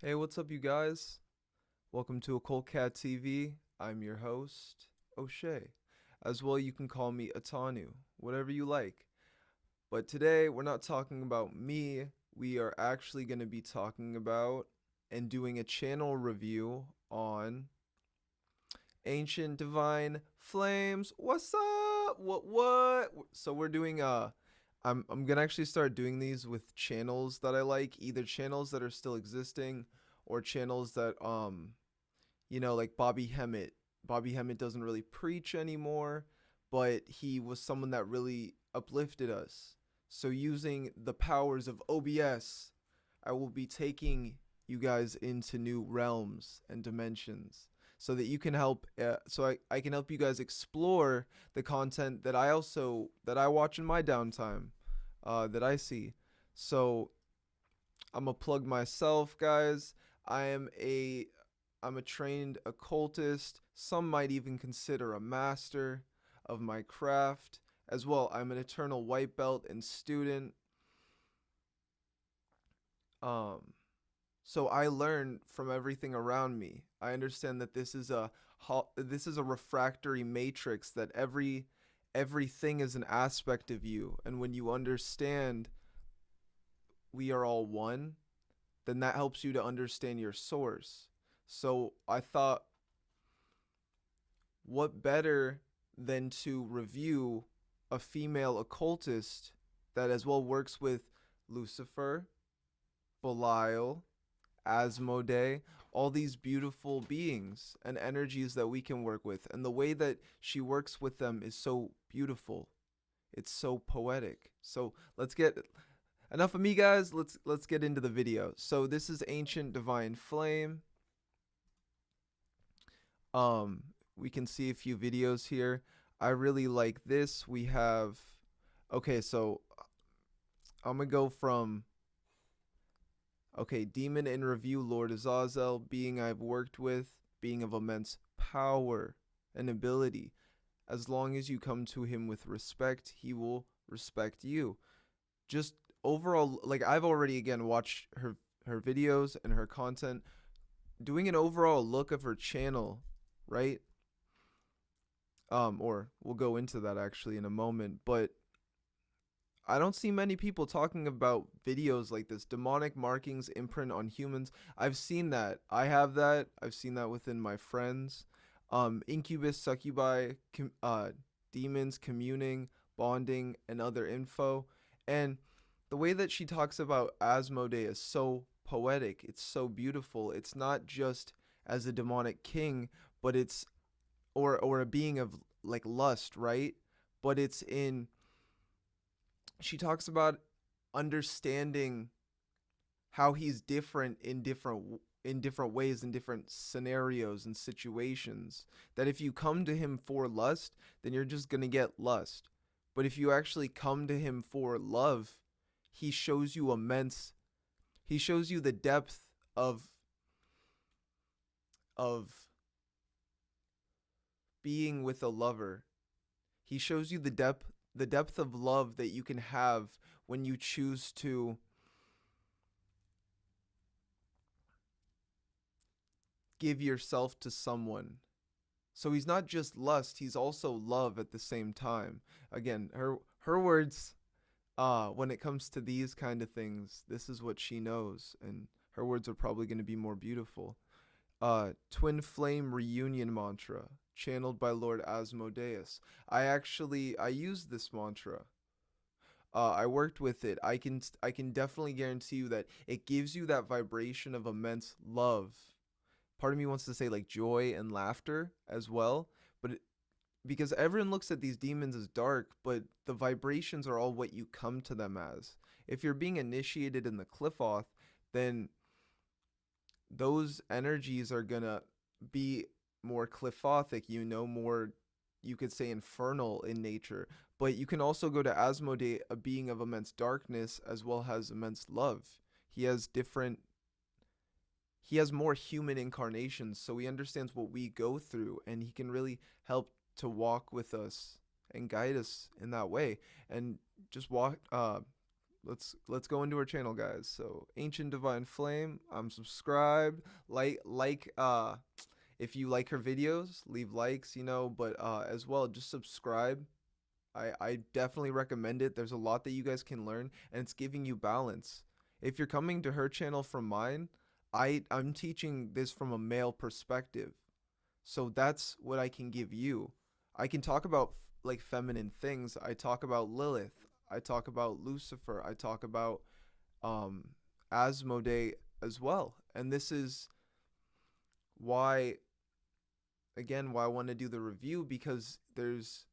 Hey, what's up, you guys? Welcome to Occult Cat TV. I'm your host, O'Shea. As well, you can call me Atanu, whatever you like. But today, we're not talking about me. We are actually going to be talking about and doing a channel review on Ancient Divine Flames. What's up? What? So we're doing I'm gonna actually start doing these with channels that I like, either channels that are still existing or channels that like Bobby Hemmett. Bobby Hemmett doesn't really preach anymore, but he was someone that really uplifted us. So using the powers of OBS, I will be taking you guys into new realms and dimensions so that you can help I can help you guys explore the content that I watch in my downtime, that I see. So I'm gonna plug myself, guys. I am a I'm a trained occultist. Some might even consider a master of my craft. As well, I'm an eternal white belt and student. Um, so I learn from everything around me. I understand that this is a refractory matrix, that everything is an aspect of you, and when you understand we are all one, then that helps you to understand your source. So I thought, what better than to review a female occultist that as well works with Lucifer, Belial, Asmodee, all these beautiful beings and energies that we can work with. And the way that she works with them is so beautiful. It's so poetic. So let's get enough of me, guys. Let's get into the video. So this is Ancient Divine Flame. Um, we can see a few videos here. I really like this. We have, okay, so I'm gonna go from, okay, Demon in Review, Lord Azazel, being I've worked with, being of immense power and ability. As long as you come to him with respect, he will respect you. Just overall, like, I've already again watched her videos and her content. Doing an overall look of her channel, right? Or we'll go into that actually in a moment, but I don't see many people talking about videos like this. Demonic markings imprint on humans. I've seen that. I have that. I've seen that within my friends. Incubus, succubi, demons communing, bonding, and other info. And the way that she talks about Asmodee is so poetic. It's so beautiful. It's not just as a demonic king, but it's or a being of like lust, right? But it's in she talks about understanding how he's different in different ways, in different scenarios and situations, that if you come to him for lust, then you're just going to get lust. But if you actually come to him for love, he shows you he shows you the depth of being with a lover. He shows you the depth of love that you can have when you choose to give yourself to someone. So he's not just lust, he's also love at the same time. Again, her words, when it comes to these kind of things, this is what she knows, and her words are probably going to be more beautiful. Twin Flame Reunion Mantra, channeled by Lord Asmodeus. I used this mantra. I worked with it. I can definitely guarantee you that it gives you that vibration of immense love. Part of me wants to say like joy and laughter as well, but because everyone looks at these demons as dark, but the vibrations are all what you come to them as. If you're being initiated in the Cliffoth, then those energies are gonna be more Cliffothic, more, you could say, infernal in nature. But you can also go to Asmodee, a being of immense darkness as well as immense love. He has different he has more human incarnations, so he understands what we go through, and he can really help to walk with us and guide us in that way. And just let's go into her channel, guys. So Ancient Divine Flame, I'm subscribed. If you like her videos, leave likes, but as well, just subscribe. I definitely recommend it. There's a lot that you guys can learn, and it's giving you balance. If you're coming to her channel from mine, I'm teaching this from a male perspective. So that's what I can give you. I can talk about like feminine things. I talk about Lilith. I talk about Lucifer. I talk about um Asmodee as well. And this is why, again, why I want to do the review, because there's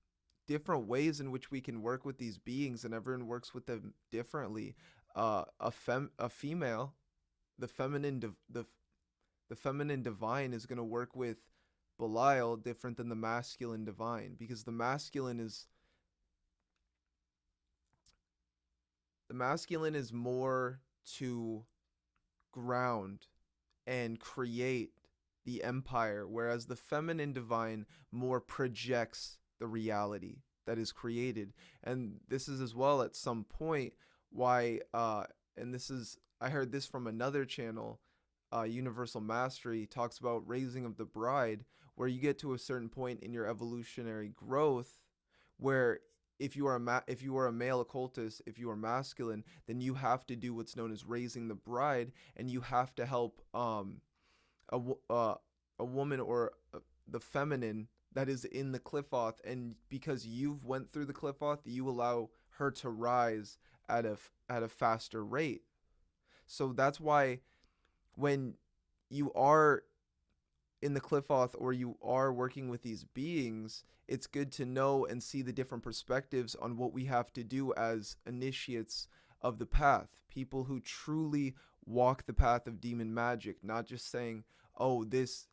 different ways in which we can work with these beings, and everyone works with them differently. A female, the feminine the feminine divine is going to work with Belial different than the masculine divine, because the masculine is more to ground and create the empire, whereas the feminine divine more projects the reality that is created. And this is as well at some point why and this is, I heard this from another channel, Universal Mastery talks about raising of the bride, where you get to a certain point in your evolutionary growth where if you are a male occultist, if you are masculine, then you have to do what's known as raising the bride, and you have to help a a woman, or the feminine that is in the Cliffoth, and because you've went through the Cliffoth, you allow her to rise at a faster rate. So that's why when you are in the Cliffoth, or you are working with these beings, it's good to know and see the different perspectives on what we have to do as initiates of the path, people who truly walk the path of demon magic, not just saying, oh, this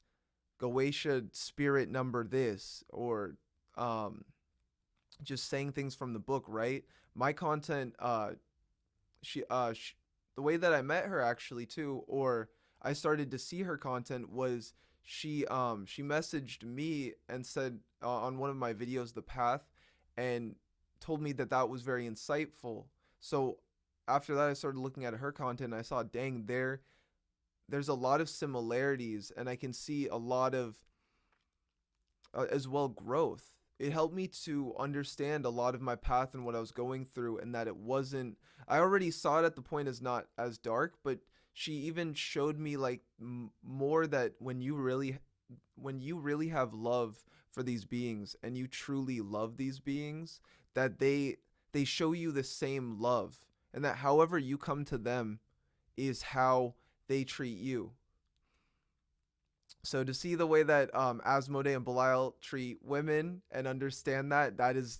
Goetia spirit number this, or just saying things from the book, right? My content, the way that I met her actually too, or I started to see her content, was she messaged me and said, on one of my videos, The Path, and told me that that was very insightful. So after that, I started looking at her content, and I saw, dang, there's a lot of similarities, and I can see a lot of as well growth. It helped me to understand a lot of my path and what I was going through, and that it wasn't, I already saw it at the point as not as dark, but she even showed me like more, that when you really have love for these beings, and you truly love these beings, that they show you the same love, and that however you come to them is how they treat you. So to see the way that Asmodee and Belial treat women, and understand that is,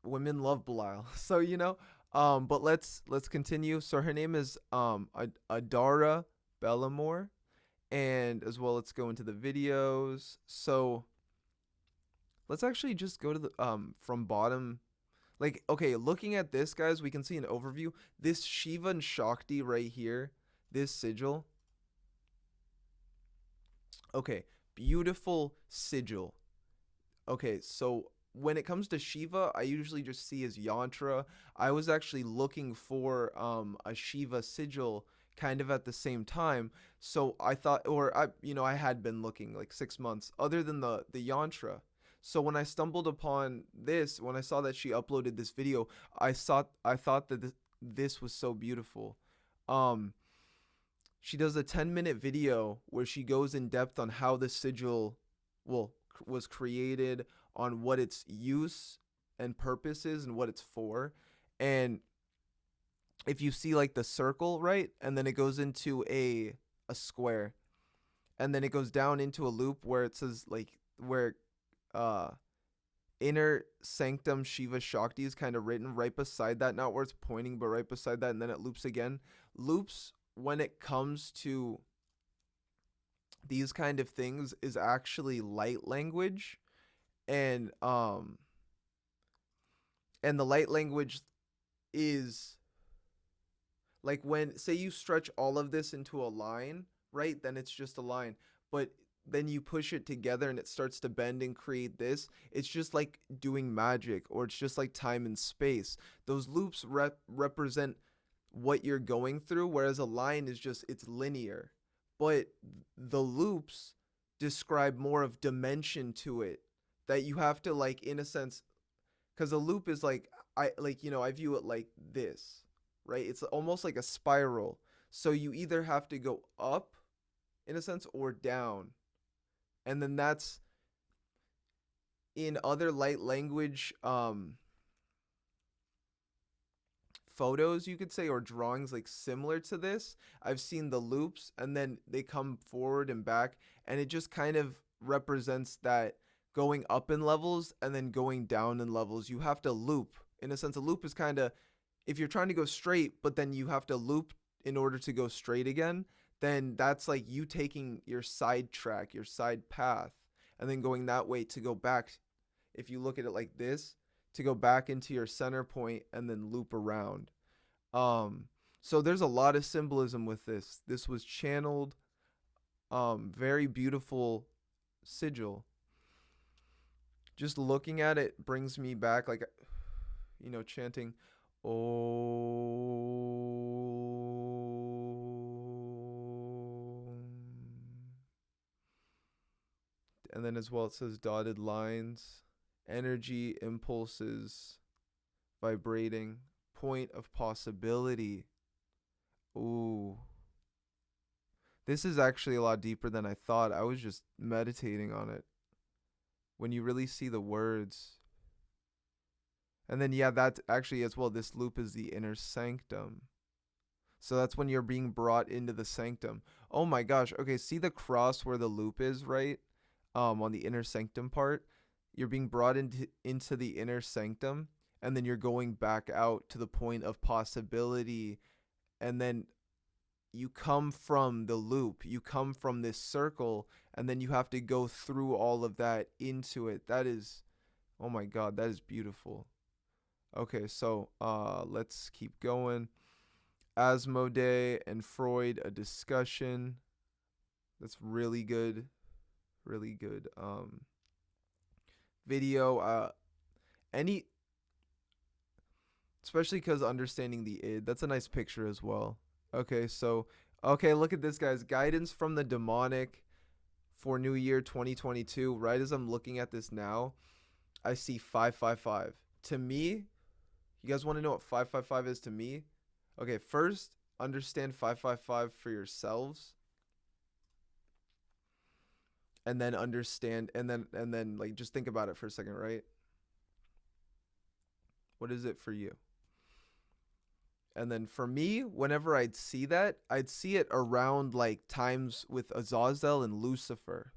women love Belial. So but let's continue. So her name is Adara Bellamore, and as well, let's go into the videos. So let's actually just go to the from bottom. Like, okay, looking at this, guys, we can see an overview. This Shiva and Shakti right here, this sigil. Okay, beautiful sigil. Okay, so when it comes to Shiva, I usually just see his yantra. I was actually looking for a Shiva sigil kind of at the same time. So I thought, or I had been looking like 6 months, other than the yantra. So when I stumbled upon this, when I saw that she uploaded this video, I thought that this was so beautiful. Um, she does a 10-minute video where she goes in depth on how the sigil, well, was created, on what its use and purpose is, and what it's for. And if you see like the circle, right, and then it goes into a square, and then it goes down into a loop where it says, like, where inner sanctum Shiva Shakti is kind of written right beside that, not where it's pointing, but right beside that, and then it loops again. Loops, when it comes to these kind of things, is actually light language. And the light language is like, when, say, you stretch all of this into a line, right, then it's just a line. But then you push it together and it starts to bend and create this. It's just like doing magic, or it's just like time and space. Those loops represent what you're going through, whereas a line is just, it's linear. But the loops describe more of dimension to it, that you have to, like, in a sense, because a loop is like, I view it like this, right? It's almost like a spiral. So you either have to go up in a sense or down. And then that's in other light language photos, you could say, or drawings like similar to this. I've seen the loops and then they come forward and back, and it just kind of represents that going up in levels and then going down in levels. You have to loop. In a sense, a loop is kind of, if you're trying to go straight, but then you have to loop in order to go straight again, then that's like you taking your side track, your side path, and then going that way to go back. If you look at it like this, to go back into your center point and then loop around. Um, so there's a lot of symbolism with this. This was channeled, very beautiful sigil. Just looking at it brings me back, like, chanting, oh. And then as well, it says dotted lines, energy, impulses, vibrating, point of possibility. Ooh. This is actually a lot deeper than I thought. I was just meditating on it. When you really see the words. And then, yeah, that's actually as well, this loop is the inner sanctum. So that's when you're being brought into the sanctum. Oh my gosh. Okay, see the cross where the loop is, right? On the inner sanctum part. You're being brought into the inner sanctum, and then you're going back out to the point of possibility, and then you come from the loop, you come from this circle, and then you have to go through all of that into it. That is, oh my god, that is beautiful. Okay, so let's keep going. Asmodee and Freud, a discussion. That's really good. Really good. Video. Any, especially because understanding the id. That's a nice picture as well. Okay, so look at this, guys. Guidance from the demonic for New Year 2022. Right as I'm looking at this now, I see 555. To me, you guys want to know what 555 is to me? Okay, first understand 555 for yourselves, and then understand, and then like just think about it for a second, right? What is it for you? And then for me, whenever I'd see that, I'd see it around like times with Azazel and Lucifer.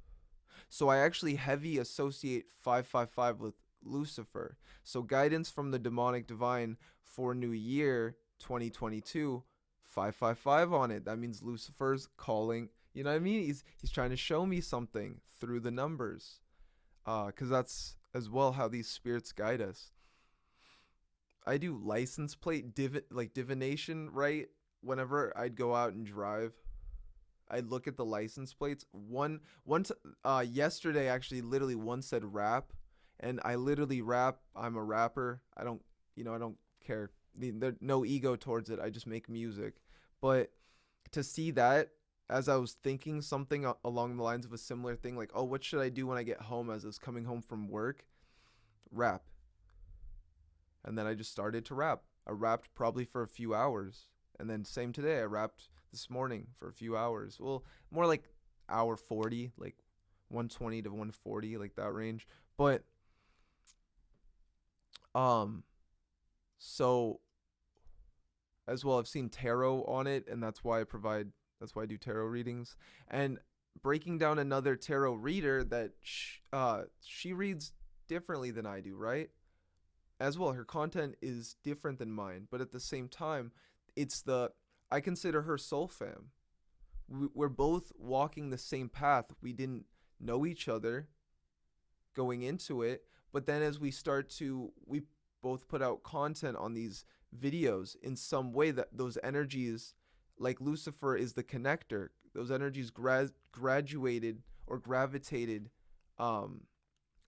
So I actually heavy associate 555 with Lucifer. So guidance from the demonic divine for New Year 2022, 555 on it. That means Lucifer's calling. You know what I mean? He's trying to show me something through the numbers. Because that's as well how these spirits guide us. I do license plate divination, right? Whenever I'd go out and drive, I'd look at the license plates. Yesterday actually, literally one said rap, and I literally rap. I'm a rapper. I don't care. There's no ego towards it. I just make music. But to see that, as I was thinking something along the lines of a similar thing, like, oh, what should I do when I get home as I was coming home from work? Rap. And then I just started to rap. I rapped probably for a few hours. And then same today, I rapped this morning for a few hours. Well, more like hour 40, like 120 to 140, like that range. But so as well, I've seen tarot on it, and that's why I do tarot readings. And breaking down another tarot reader that she reads differently than I do, right? As well, her content is different than mine, but at the same time, I consider her soul fam. We're both walking the same path. We didn't know each other going into it, but then as we both put out content on these videos in some way, that those energies, like Lucifer is the connector, those energies graduated or gravitated um,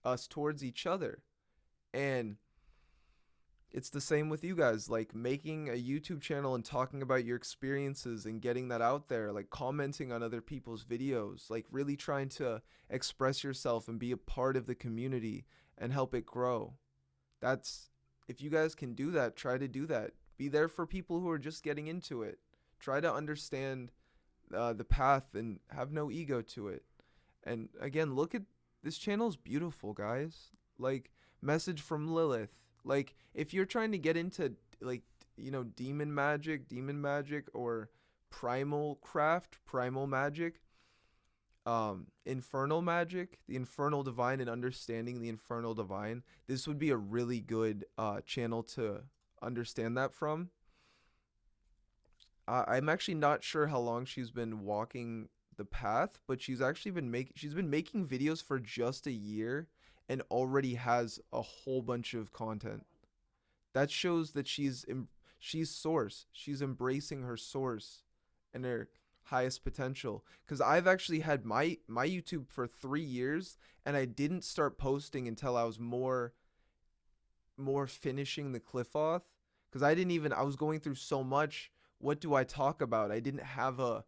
us towards each other. And it's the same with you guys, like making a YouTube channel and talking about your experiences and getting that out there, like commenting on other people's videos, like really trying to express yourself and be a part of the community and help it grow. That's If you guys can do that, try to do that. Be there for people who are just getting into it. Try to understand the path and have no ego to it. And again, look at this channel's beautiful, guys. Like, message from Lilith. Like, if you're trying to get into like demon magic, or primal craft, primal magic, infernal magic, the infernal divine, and understanding the infernal divine, this would be a really good channel to understand that from. I'm actually not sure how long she's been walking the path, but she's been making videos for just a year and already has a whole bunch of content. That shows that she's source. She's embracing her source and her highest potential. Because I've actually had my YouTube for 3 years, and I didn't start posting until I was more finishing the cliff off. Because I was going through so much. What do I talk about? I didn't have a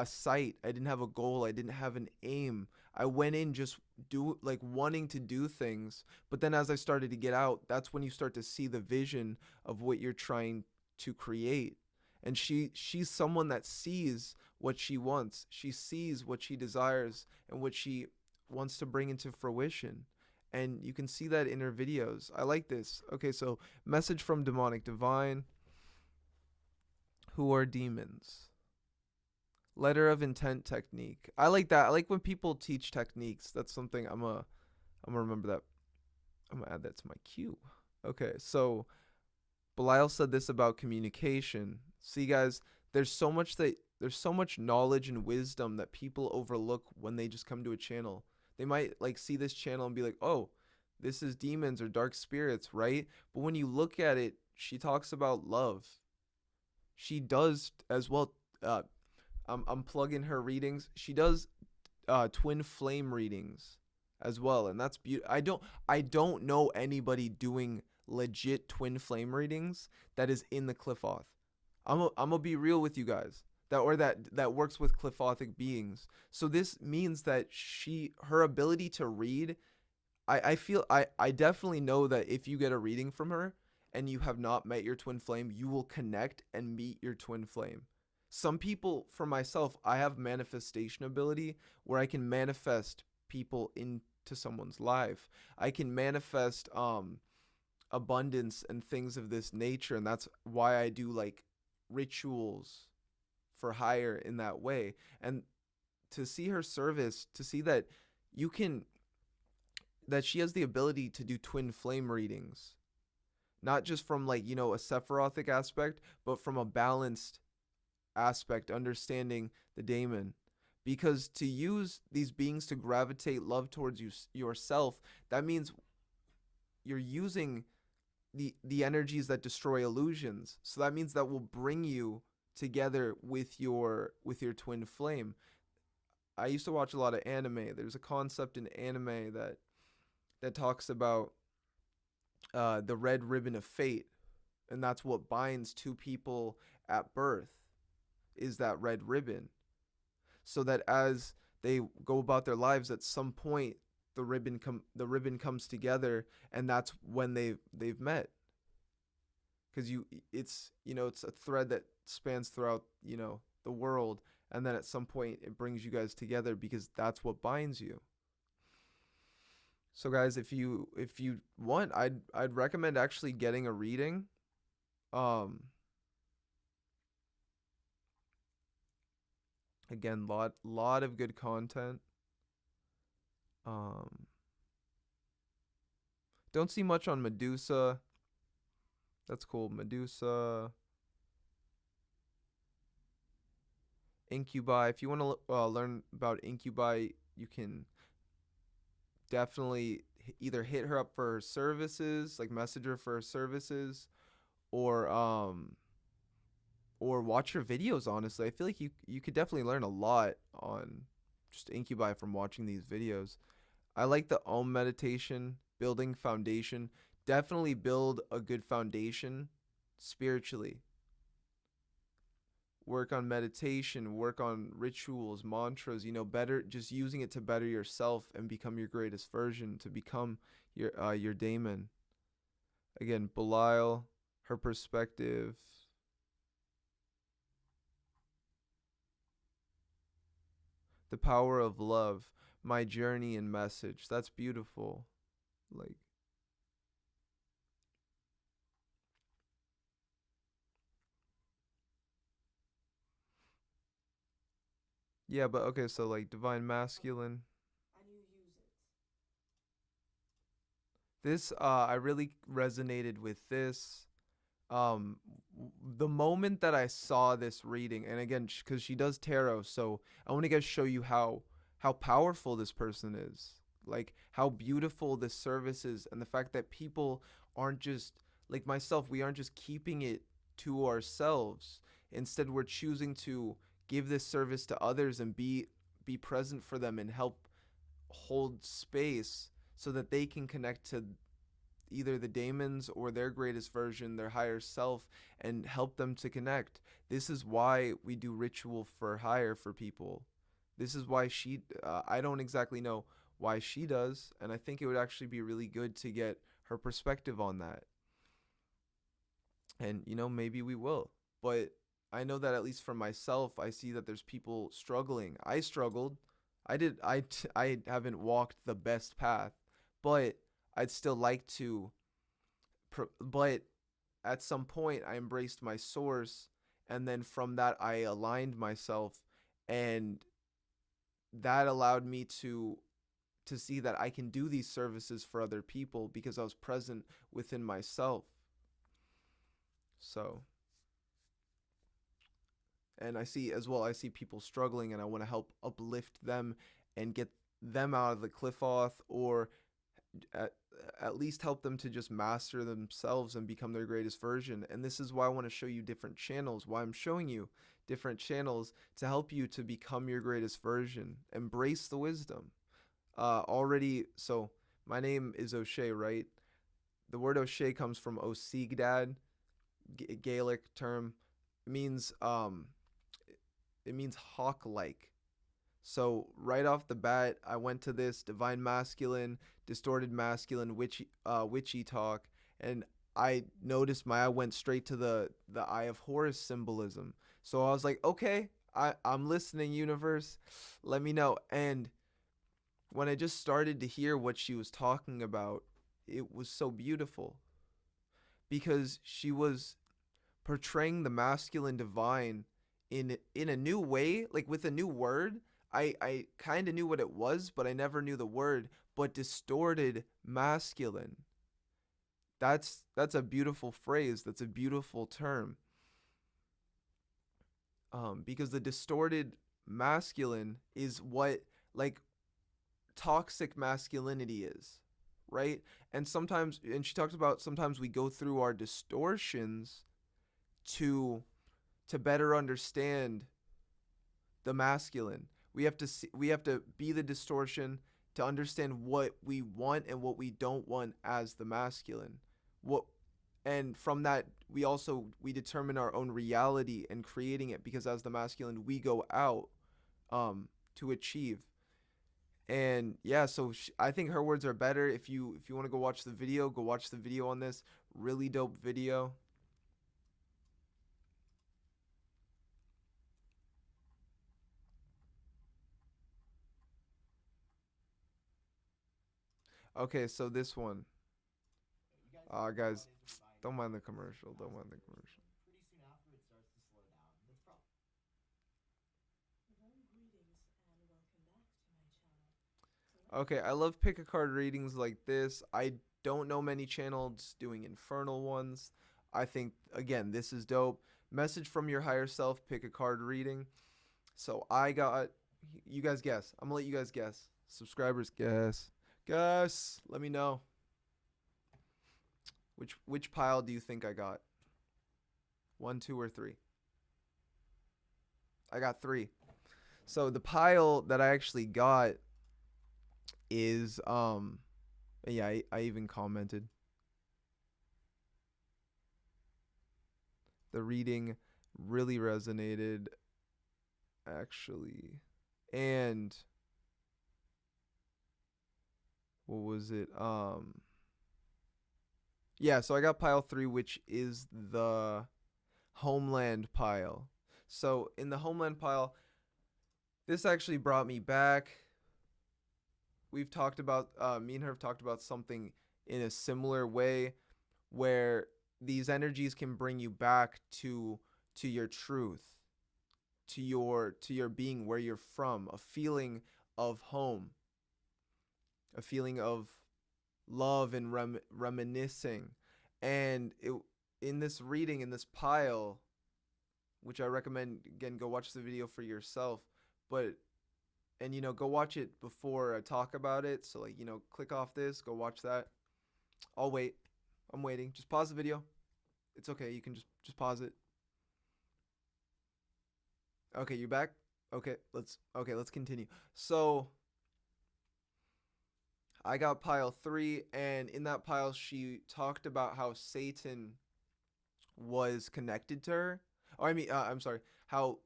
sight. I didn't have a goal. I didn't have an aim. I went in just wanting to do things. But then as I started to get out, that's when you start to see the vision of what you're trying to create. And she's someone that sees what she wants. She sees what she desires and what she wants to bring into fruition. And you can see that in her videos. I like this. Okay, so message from demonic divine. Who are demons? Letter of intent technique. I like that. I like when people teach techniques. That's something I'm gonna remember that. I'm gonna add that to my queue. Okay, so Belial said this about communication. See, guys, there's so much knowledge and wisdom that people overlook when they just come to a channel. They might like see this channel and be like, "Oh, this is demons or dark spirits," right? But when you look at it, she talks about love. She does as well. I'm plugging her readings. She does twin flame readings as well, and that's beautiful. I don't know anybody doing legit twin flame readings that is in the Cliffoth. I'm gonna be real with you guys. That works with Cliffothic beings. So this means that her ability to read, I definitely know that if you get a reading from her and you have not met your twin flame, you will connect and meet your twin flame. Some people, for myself, I have manifestation ability where I can manifest people into someone's life. I can manifest abundance and things of this nature, and that's why I do like rituals for hire in that way. And to see her service, to see that you can that she has the ability to do twin flame readings, not just from like a Sephirothic aspect, but from a balanced aspect, understanding the daemon. Because to use these beings to gravitate love towards yourself, that means you're using the energies that destroy illusions. So that means that will bring you together with your twin flame. I used to watch a lot of anime. There's a concept in anime that talks about the red ribbon of fate, and that's what binds two people at birth, is that red ribbon. So that as they go about their lives, at some point the ribbon comes together, and that's when they've met. Because it's a thread that spans throughout the world, and then at some point it brings you guys together because that's what binds you. So guys, if you want, I'd recommend actually getting a reading. Um, Again, lot of good content. Um, don't see much on Medusa. That's cool. Medusa, Incubi. If you want to learn about Incubi, you can definitely either hit her up for her services, like message her for her services, or watch her videos. Honestly, I feel like you could definitely learn a lot on just incubi from watching these videos. I like the Om meditation, building foundation. Definitely build a good foundation spiritually. Work on meditation, work on rituals, mantras, better just using it to better yourself and become your greatest version, to become your daemon. Again, Belial, her perspective. The power of love, my journey and message. That's beautiful. Like, yeah, but okay, so like divine masculine. This I really resonated with this. Um the moment that I saw this reading, and again cuz she does tarot, so I want to guys show you how powerful this person is. Like how beautiful this service is, and the fact that people aren't just like myself, we aren't just keeping it to ourselves. Instead, we're choosing to give this service to others and be present for them and help hold space so that they can connect to either the daemons or their greatest version, their higher self, and help them to connect. This is why we do ritual for hire for people. This is why I don't exactly know why she does, and I think it would actually be really good to get her perspective on that. And, maybe we will. But I know that at least for myself, I see that there's people struggling. I struggled. I haven't walked the best path, but I'd still like to but at some point I embraced my source, and then from that I aligned myself, and that allowed me to see that I can do these services for other people because I was present within myself. So, and I see people struggling, and I want to help uplift them and get them out of the cliff off, or at, at least help them to just master themselves and become their greatest version. And this is why I want to show you different channels, why I'm showing you different channels to help you to become your greatest version. Embrace the wisdom. So my name is O'Shea, right? The word O'Shea comes from Osigdad, Gaelic term. It means it means hawk like. So right off the bat, I went to this divine masculine, distorted masculine, witchy talk, and I noticed my eye went straight to the Eye of Horus symbolism. So I was like, okay, I'm listening, universe, let me know. And when I just started to hear what she was talking about, it was so beautiful because she was portraying the masculine divine in a new way, like with a new word. I kind of knew what it was, but I never knew the word. But distorted masculine. That's a beautiful phrase. That's a beautiful term. Because the distorted masculine is what like toxic masculinity is, right? And she talks about sometimes we go through our distortions to better understand the masculine. We have to be the distortion to understand what we want and what we don't want as the masculine. What and from that we determine our own reality and creating it, because as the masculine we go out to achieve. And yeah, so I think her words are better. If you want to go watch the video, go watch the video on this really dope video. Okay, so this one, guys, don't mind the commercial. Don't mind the commercial. Okay, I love pick a card readings like this. I don't know many channels doing infernal ones. I think again, this is dope. Message from your higher self, pick a card reading. So I got, you guys guess. I'm gonna let you guys guess. Subscribers guess. Guess. Let me know. Which pile do you think I got? One, two, or three? I got three. So the pile that I actually got is yeah, I even commented the reading really resonated actually. And what was it? Yeah, so I got pile 3, which is the homeland pile. So in the homeland pile, this actually brought me back. We've talked about me and her have talked about something in a similar way where these energies can bring you back to your truth, to your being, where you're from, a feeling of home, a feeling of love and reminiscing. And in this reading, in this pile, which I recommend, again, go watch the video for yourself, but and go watch it before I talk about it. So like, click off this, go watch that. I'll wait. I'm waiting. Just pause the video. It's okay. You can just pause it. Okay, you back? Okay, let's continue. So, I got pile 3, and in that pile she talked about how Satan was connected to her. Or I'm sorry, how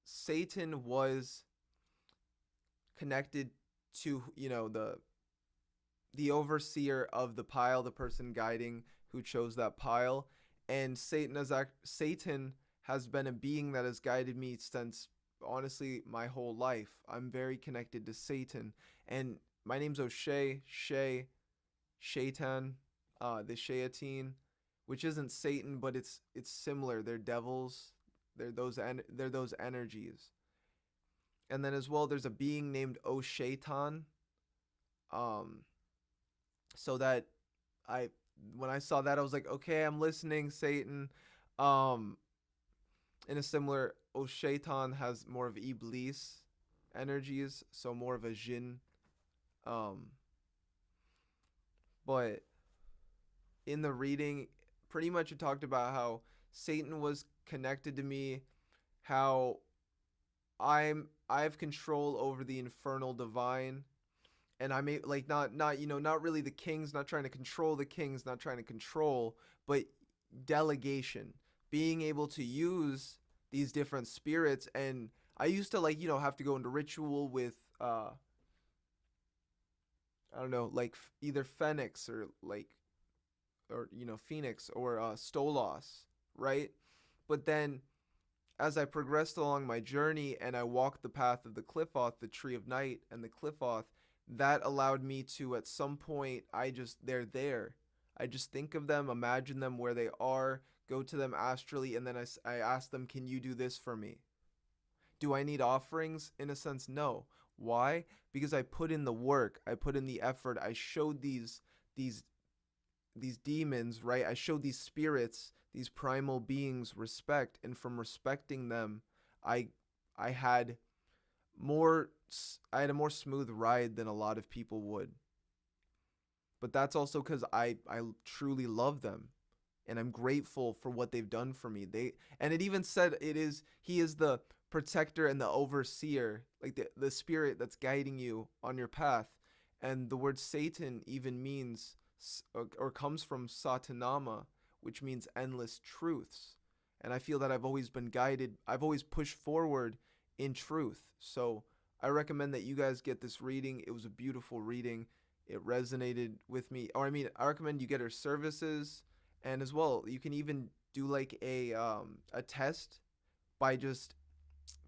Satan was connected to, the overseer of the pile, the person guiding who chose that pile. And Satan has been a being that has guided me since, honestly, my whole life. I'm very connected to Satan. And my name's O'Shea, Shaitan, the Shayateen, which isn't Satan, but it's similar. They're devils. They're those energies. And then as well, there's a being named O'Shaitan. Um, so that I when I saw that, I was like, okay, I'm listening, Satan. Um, in a similar, O'Shaitan has more of Iblis energies, so more of a jinn. Um, but in the reading, pretty much it talked about how Satan was connected to me, how I have control over the infernal divine, and I'm like not really the kings, not trying to control the kings, not trying to control, but delegation, being able to use these different spirits. And I used to like have to go into ritual with I don't know, like either Phoenix or Phoenix or Stolos, right? But then as I progressed along my journey and I walked the path of the Qliphoth, the Tree of Night, and the Qliphoth, that allowed me to, at some point, they're there. I just think of them, imagine them where they are, go to them astrally, and then I ask them, can you do this for me? Do I need offerings? In a sense, no. Why? Because I put in the work, I put in the effort, I showed these these demons, right? I showed these spirits, these primal beings respect, and from respecting them, I I had more I had a more smooth ride than a lot of people would. But that's also cuz I truly love them and I'm grateful for what they've done for me. And it even said he is the protector and the overseer, like the spirit that's guiding you on your path. And the word Satan even means or comes from Satanama, which means endless truths. And I feel that I've always been guided, I've always pushed forward in truth. So I recommend that you guys get this reading. It was a beautiful reading. It resonated with me. Or I recommend you get her services, and as well, you can even do like a test by just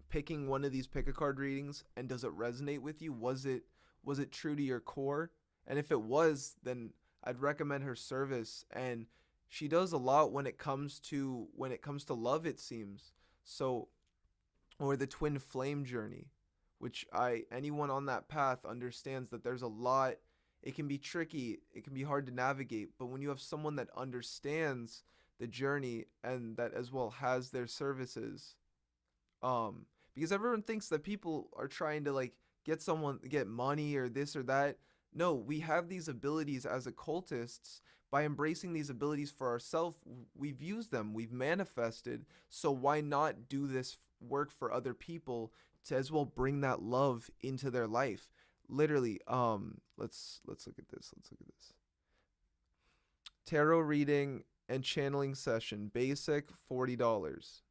picking one of these pick a card readings, and does it resonate with you? Was it true to your core? And if it was, then I'd recommend her service. And she does a lot when it comes to love, it seems. So, or the twin flame journey, which anyone on that path understands that there's a lot. It can be tricky, it can be hard to navigate, but when you have someone that understands the journey and that as well has their services, um because everyone thinks that people are trying to like get money or this or that. No, we have these abilities as occultists. By embracing these abilities for ourselves, we've used them, we've manifested. So why not do this work for other people to as well bring that love into their life. Literally, let's look at this. Let's look at this. Tarot reading and channeling session, basic $40.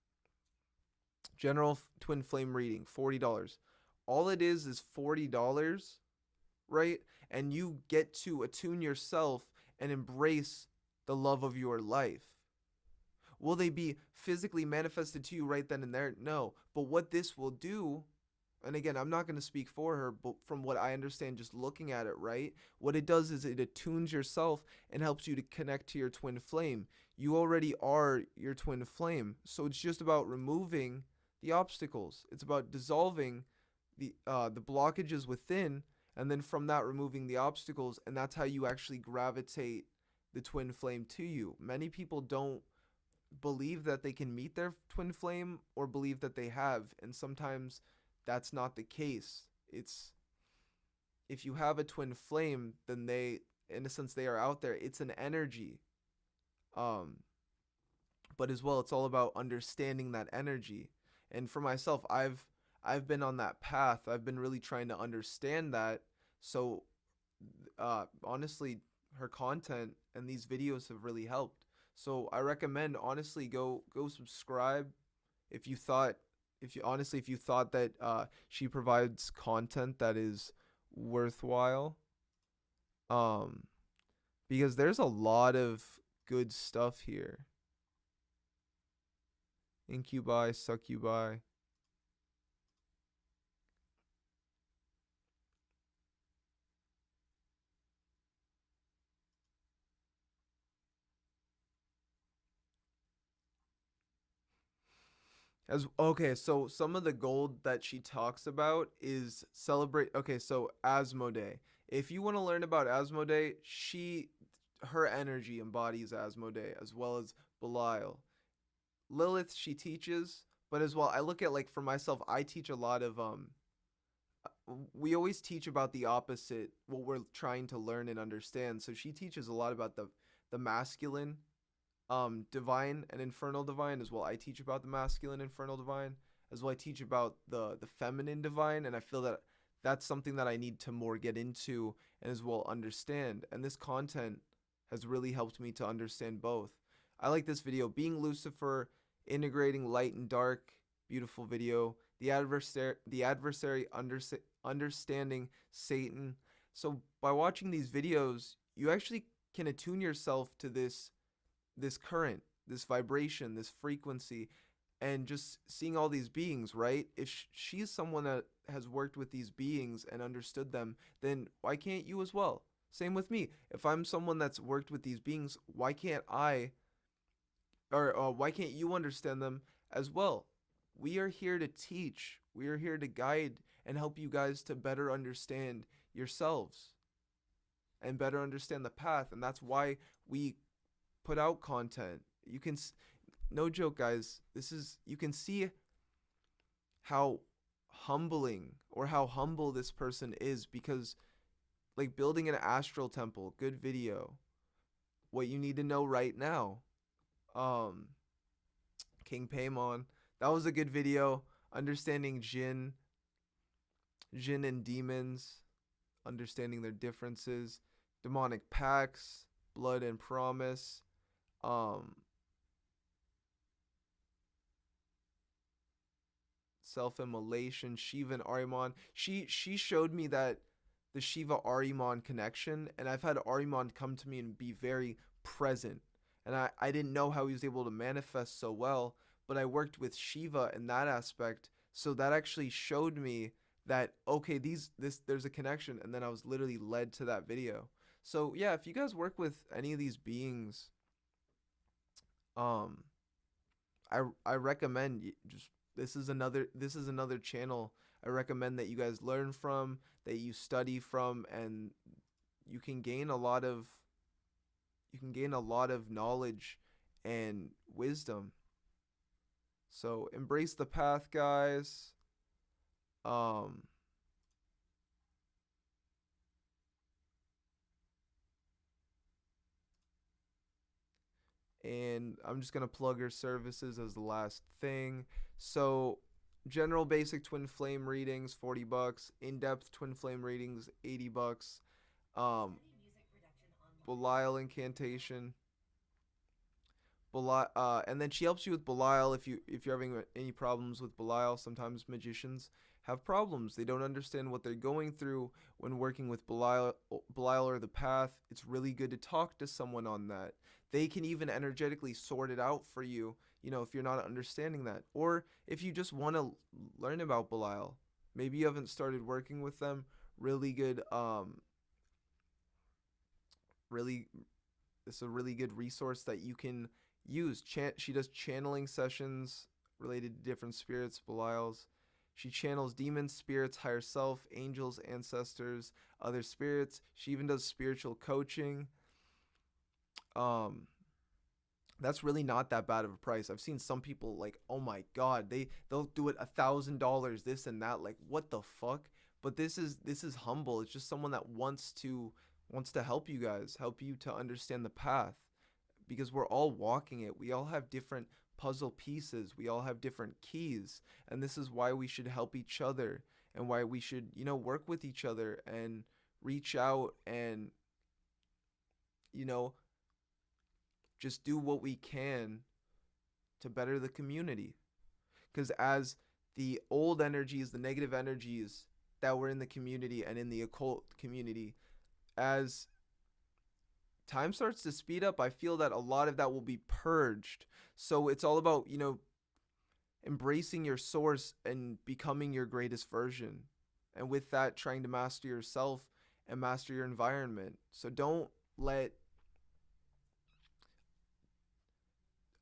General twin flame reading, $40. All it is $40, right? And you get to attune yourself and embrace the love of your life. Will they be physically manifested to you right then and there? No. But what this will do, and again, I'm not going to speak for her, but from what I understand just looking at it, right? What it does is it attunes yourself and helps you to connect to your twin flame. You already are your twin flame. So it's just about removing the obstacles. It's about dissolving the blockages within, and then from that removing the obstacles, and that's how you actually gravitate the twin flame to you. Many people don't believe that they can meet their twin flame or believe that they have, and sometimes that's not the case. It's if you have a twin flame, then they, in a sense, they are out there. It's an energy. Um but as well, it's all about understanding that energy. And for myself, I've been on that path. I've been really trying to understand that. So honestly, her content and these videos have really helped. So I recommend, honestly, go subscribe if you thought, if you thought that she provides content that is worthwhile. Um because there's a lot of good stuff here. Incubi, succubi. As okay, so some of the gold that she talks about is celebrate. Okay, so Asmodee. If you want to learn about Asmodee, her energy embodies Asmodee as well as Belial. Lilith, she teaches, but as well, I look at, like, for myself, I teach a lot of we always teach about the opposite, what we're trying to learn and understand. So she teaches a lot about the masculine divine and infernal divine. As well, I teach about the masculine infernal divine. As well, I teach about the feminine divine, and I feel that that's something that I need to more get into and as well understand. And this content has really helped me to understand both. I like this video, being Lucifer, integrating light and dark. Beautiful video. The adversary understanding Satan. So by watching these videos, you actually can attune yourself to this current, this vibration, this frequency, and just seeing all these beings, right? If she's someone that has worked with these beings and understood them, then why can't you as well? Same with me. If I'm someone that's worked with these beings, why can't I, or why can't you understand them as well? We are here to teach. We are here to guide and help you guys to better understand yourselves and better understand the path. And that's why we put out content. You can, no joke, guys, this is, you can see how humbling or how humble this person is, because, like, building an astral temple, good video. What you need to know right now, King Paimon, that was a good video. Understanding jinn and demons, understanding their differences, demonic pacts, blood and promise, um self-immolation, Shiva and Ahriman. She showed me that the Shiva Ahriman connection, and I've had Ahriman come to me and be very present, and I didn't know how he was able to manifest so well, but I worked with Shiva in that aspect, so that actually showed me that, okay, this there's a connection, and then I was literally led to that video. So yeah, if you guys work with any of these beings, um I recommend just, this is another channel I recommend that you guys learn from, that you study from, and you can gain a lot of knowledge and wisdom. So embrace the path, guys. Um and I'm just going to plug her services as the last thing. So general basic twin flame readings, $40. In-depth twin flame readings, $80. Um, Belial incantation. Belial, and then she helps you with Belial if you're having any problems with Belial. Sometimes magicians have problems. They don't understand what they're going through when working with Belial or the path. It's really good to talk to someone on that. They can even energetically sort it out for you, if you're not understanding that. Or if you just want to learn about Belial. Maybe you haven't started working with them. Really good really it's a really good resource that you can use. She does channeling sessions related to different spirits, Belial's. She channels demons, spirits, higher self, angels, ancestors, other spirits. She even does spiritual coaching. Um, that's really not that bad of a price. I've seen some people like, oh my god, they'll do it $1,000, this and that. Like, what the fuck? But this is humble. It's just someone that wants to help you guys, help you to understand the path, because we're all walking it. We all have different puzzle pieces. We all have different keys, and this is why we should help each other and why we should, work with each other and reach out and, you know, just do what we can to better the community. Because as the old energies, the negative energies that were in the community and in the occult community, as time starts to speed up, I feel that a lot of that will be purged. So it's all about, embracing your source and becoming your greatest version. And with that, trying to master yourself and master your environment. So don't let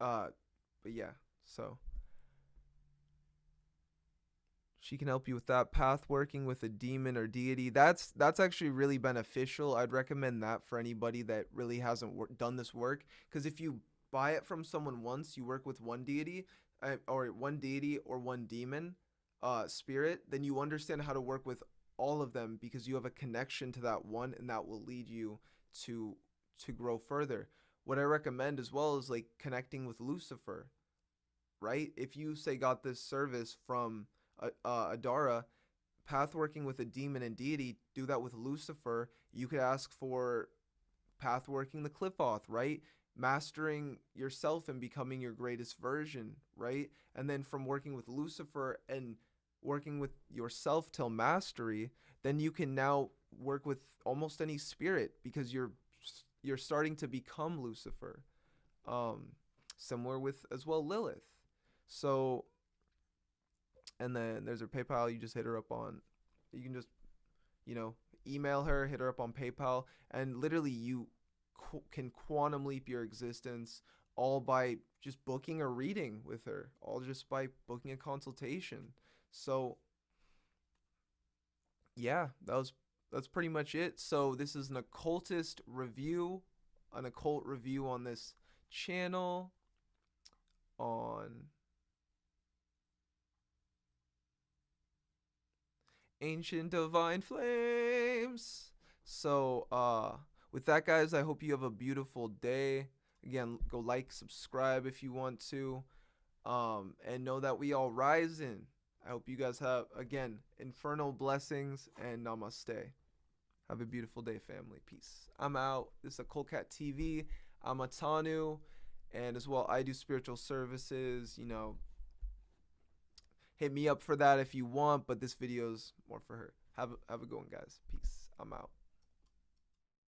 but yeah, so she can help you with that path, working with a demon or deity. That's actually really beneficial. I'd recommend that for anybody that really hasn't done this work, because if you buy it from someone once, you work with one deity, or one demon spirit, then you understand how to work with all of them, because you have a connection to that one, and that will lead you to grow further. What I recommend as well is like connecting with Lucifer, right? If you say got this service from Adara, path working with a demon and deity, do that with Lucifer. You could ask for path working the Cliffoth, right? Mastering yourself and becoming your greatest version, right? And then from working with Lucifer and working with yourself till mastery, then you can now work with almost any spirit, because you're starting to become Lucifer. Um, Similar with as well Lilith. So, and then there's her PayPal. You just hit her up on. You can just, you know, email her, hit her up on PayPal, and literally you can quantum leap your existence, all by just booking a reading with her, all just by booking a consultation. So yeah, that's pretty much it. So this is an occult review on this channel on Ancient Divine Flames. So with that, guys, I hope you have a beautiful day. Again, go like, subscribe if you want to. And know that we all rise in. I hope you guys have, again, infernal blessings, and namaste. Have a beautiful day, family. Peace. I'm out. This is a Cold Cat TV. I'm a Tanu, and as well, I do spiritual services. You know, hit me up for that if you want, but this video is more for her. Have a good one, guys. Peace. I'm out.